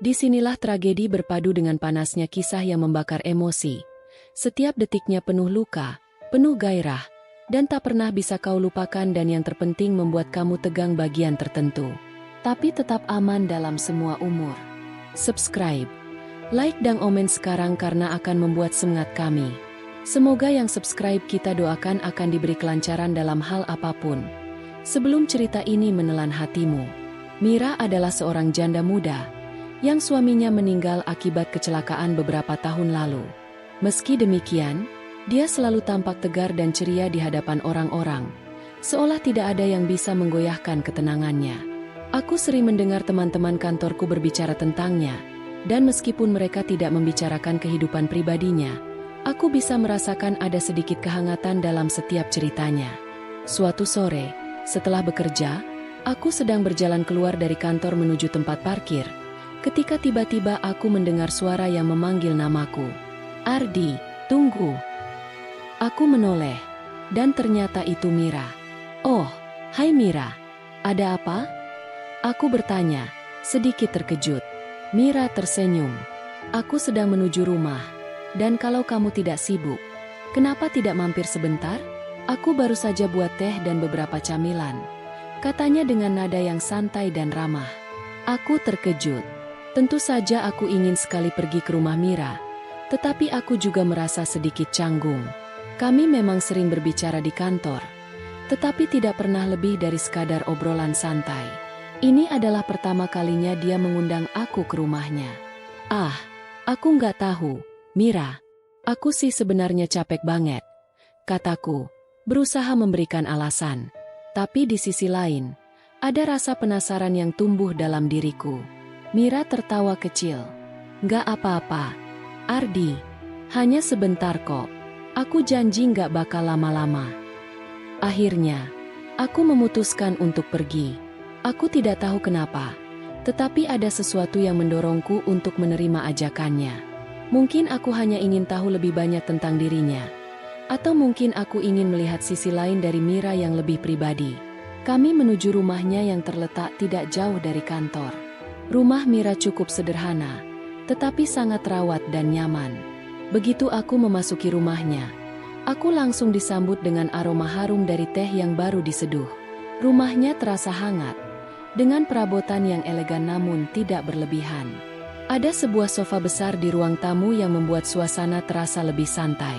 Disinilah tragedi berpadu dengan panasnya kisah yang membakar emosi. Setiap detiknya penuh luka, penuh gairah, dan tak pernah bisa kau lupakan dan yang terpenting membuat kamu tegang bagian tertentu. Tapi tetap aman dalam semua umur. Subscribe, like dan komen sekarang karena akan membuat semangat kami. Semoga yang subscribe kita doakan akan diberi kelancaran dalam hal apapun. Sebelum cerita ini menelan hatimu, Mira adalah seorang janda muda yang suaminya meninggal akibat kecelakaan beberapa tahun lalu. Meski demikian, dia selalu tampak tegar dan ceria di hadapan orang-orang, seolah tidak ada yang bisa menggoyahkan ketenangannya. Aku sering mendengar teman-teman kantorku berbicara tentangnya, dan meskipun mereka tidak membicarakan kehidupan pribadinya, aku bisa merasakan ada sedikit kehangatan dalam setiap ceritanya. Suatu sore, setelah bekerja, aku sedang berjalan keluar dari kantor menuju tempat parkir, ketika tiba-tiba aku mendengar suara yang memanggil namaku. "Ardi, tunggu." Aku menoleh, dan ternyata itu Mira. "Oh, hai Mira. Ada apa?" Aku bertanya, sedikit terkejut. Mira tersenyum. "Aku sedang menuju rumah, dan kalau kamu tidak sibuk, kenapa tidak mampir sebentar? Aku baru saja buat teh dan beberapa camilan," katanya dengan nada yang santai dan ramah. Aku terkejut. Tentu saja aku ingin sekali pergi ke rumah Mira, tetapi aku juga merasa sedikit canggung. Kami memang sering berbicara di kantor, tetapi tidak pernah lebih dari sekadar obrolan santai. Ini adalah pertama kalinya dia mengundang aku ke rumahnya. "Ah, aku nggak tahu, Mira. Aku sih sebenarnya capek banget," kataku, berusaha memberikan alasan. Tapi di sisi lain, ada rasa penasaran yang tumbuh dalam diriku. Mira tertawa kecil. "Nggak apa-apa, Ardi. Hanya sebentar kok. Aku janji nggak bakal lama-lama." Akhirnya, aku memutuskan untuk pergi. Aku tidak tahu kenapa, tetapi ada sesuatu yang mendorongku untuk menerima ajakannya. Mungkin aku hanya ingin tahu lebih banyak tentang dirinya, atau mungkin aku ingin melihat sisi lain dari Mira yang lebih pribadi. Kami menuju rumahnya yang terletak tidak jauh dari kantor. Rumah Mira cukup sederhana, tetapi sangat rawat dan nyaman. Begitu aku memasuki rumahnya, aku langsung disambut dengan aroma harum dari teh yang baru diseduh. Rumahnya terasa hangat, dengan perabotan yang elegan namun tidak berlebihan. Ada sebuah sofa besar di ruang tamu yang membuat suasana terasa lebih santai.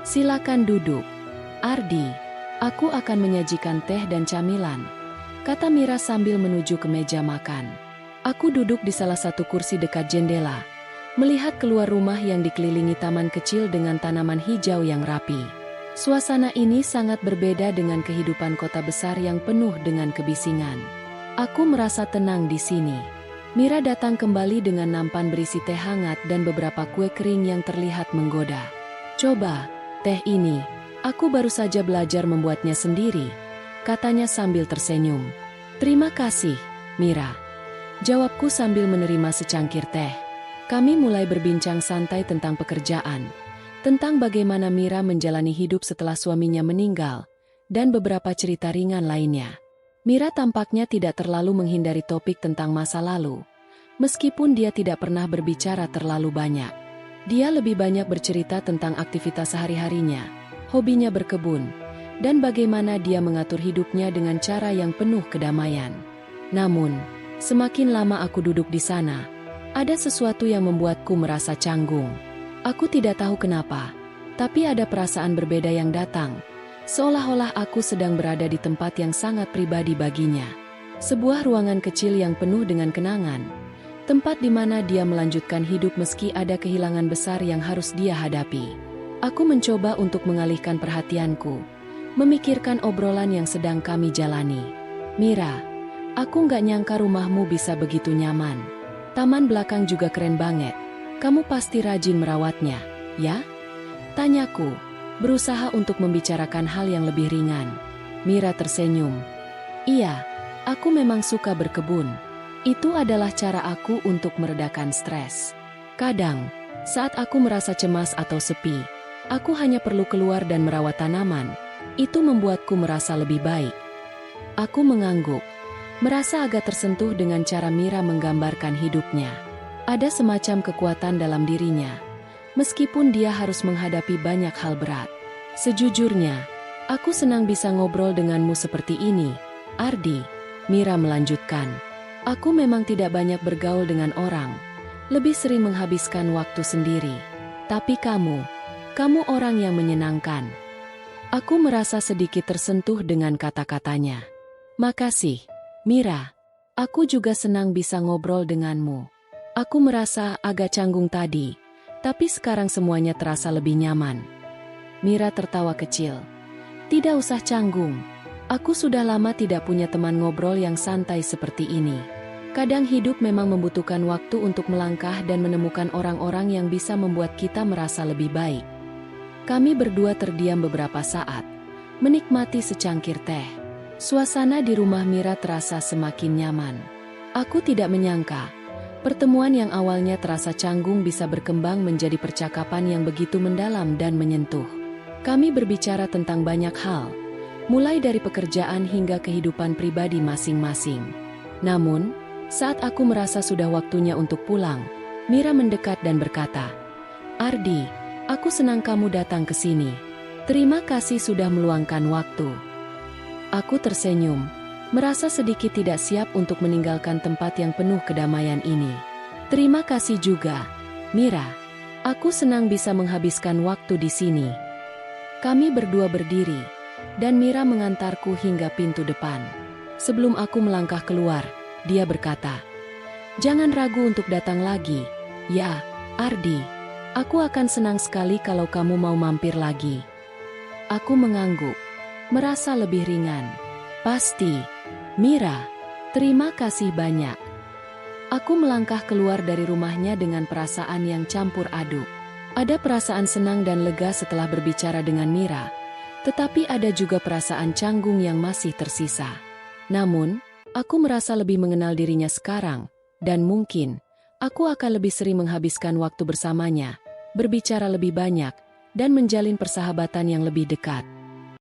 "Silakan duduk, Ardi. Aku akan menyajikan teh dan camilan," kata Mira sambil menuju ke meja makan. Aku duduk di salah satu kursi dekat jendela, melihat keluar rumah yang dikelilingi taman kecil dengan tanaman hijau yang rapi. Suasana ini sangat berbeda dengan kehidupan kota besar yang penuh dengan kebisingan. Aku merasa tenang di sini. Mira datang kembali dengan nampan berisi teh hangat dan beberapa kue kering yang terlihat menggoda. "Coba, teh ini. Aku baru saja belajar membuatnya sendiri," katanya sambil tersenyum. "Terima kasih, Mira," jawabku sambil menerima secangkir teh. Kami mulai berbincang santai tentang pekerjaan, tentang bagaimana Mira menjalani hidup setelah suaminya meninggal, dan beberapa cerita ringan lainnya. Mira tampaknya tidak terlalu menghindari topik tentang masa lalu, meskipun dia tidak pernah berbicara terlalu banyak. Dia lebih banyak bercerita tentang aktivitas sehari-harinya, hobinya berkebun, dan bagaimana dia mengatur hidupnya dengan cara yang penuh kedamaian. Namun, semakin lama aku duduk di sana, ada sesuatu yang membuatku merasa canggung. Aku tidak tahu kenapa, tapi ada perasaan berbeda yang datang, seolah-olah aku sedang berada di tempat yang sangat pribadi baginya. Sebuah ruangan kecil yang penuh dengan kenangan, tempat di mana dia melanjutkan hidup meski ada kehilangan besar yang harus dia hadapi. Aku mencoba untuk mengalihkan perhatianku, memikirkan obrolan yang sedang kami jalani. "Mira, aku nggak nyangka rumahmu bisa begitu nyaman. Taman belakang juga keren banget. Kamu pasti rajin merawatnya, ya?" tanyaku, berusaha untuk membicarakan hal yang lebih ringan. Mira tersenyum. "Iya, aku memang suka berkebun. Itu adalah cara aku untuk meredakan stres. Kadang, saat aku merasa cemas atau sepi, aku hanya perlu keluar dan merawat tanaman. Itu membuatku merasa lebih baik." Aku mengangguk, merasa agak tersentuh dengan cara Mira menggambarkan hidupnya. Ada semacam kekuatan dalam dirinya, meskipun dia harus menghadapi banyak hal berat. Sejujurnya, aku senang bisa ngobrol denganmu seperti ini, Ardi. Mira melanjutkan. Aku memang tidak banyak bergaul dengan orang, lebih sering menghabiskan waktu sendiri. Tapi kamu orang yang menyenangkan. Aku merasa sedikit tersentuh dengan kata-katanya. Makasih, Mira. Aku juga senang bisa ngobrol denganmu. Aku merasa agak canggung tadi, tapi sekarang semuanya terasa lebih nyaman. Mira tertawa kecil. Tidak usah canggung. Aku sudah lama tidak punya teman ngobrol yang santai seperti ini. Kadang hidup memang membutuhkan waktu untuk melangkah dan menemukan orang-orang yang bisa membuat kita merasa lebih baik. Kami berdua terdiam beberapa saat, menikmati secangkir teh. Suasana di rumah Mira terasa semakin nyaman. Aku tidak menyangka pertemuan yang awalnya terasa canggung bisa berkembang menjadi percakapan yang begitu mendalam dan menyentuh. Kami berbicara tentang banyak hal, mulai dari pekerjaan hingga kehidupan pribadi masing-masing. Namun, saat aku merasa sudah waktunya untuk pulang, Mira mendekat dan berkata, "Ardi, aku senang kamu datang ke sini. Terima kasih sudah meluangkan waktu." Aku tersenyum, merasa sedikit tidak siap untuk meninggalkan tempat yang penuh kedamaian ini. Terima kasih juga, Mira. Aku senang bisa menghabiskan waktu di sini. Kami berdua berdiri, dan Mira mengantarku hingga pintu depan. Sebelum aku melangkah keluar, dia berkata, "Jangan ragu untuk datang lagi, ya, Ardi. Aku akan senang sekali kalau kamu mau mampir lagi." Aku mengangguk, merasa lebih ringan. "Pasti, Mira. Terima kasih banyak." Aku melangkah keluar dari rumahnya dengan perasaan yang campur aduk. Ada perasaan senang dan lega setelah berbicara dengan Mira, tetapi ada juga perasaan canggung yang masih tersisa. Namun, aku merasa lebih mengenal dirinya sekarang, dan mungkin aku akan lebih sering menghabiskan waktu bersamanya, berbicara lebih banyak, dan menjalin persahabatan yang lebih dekat.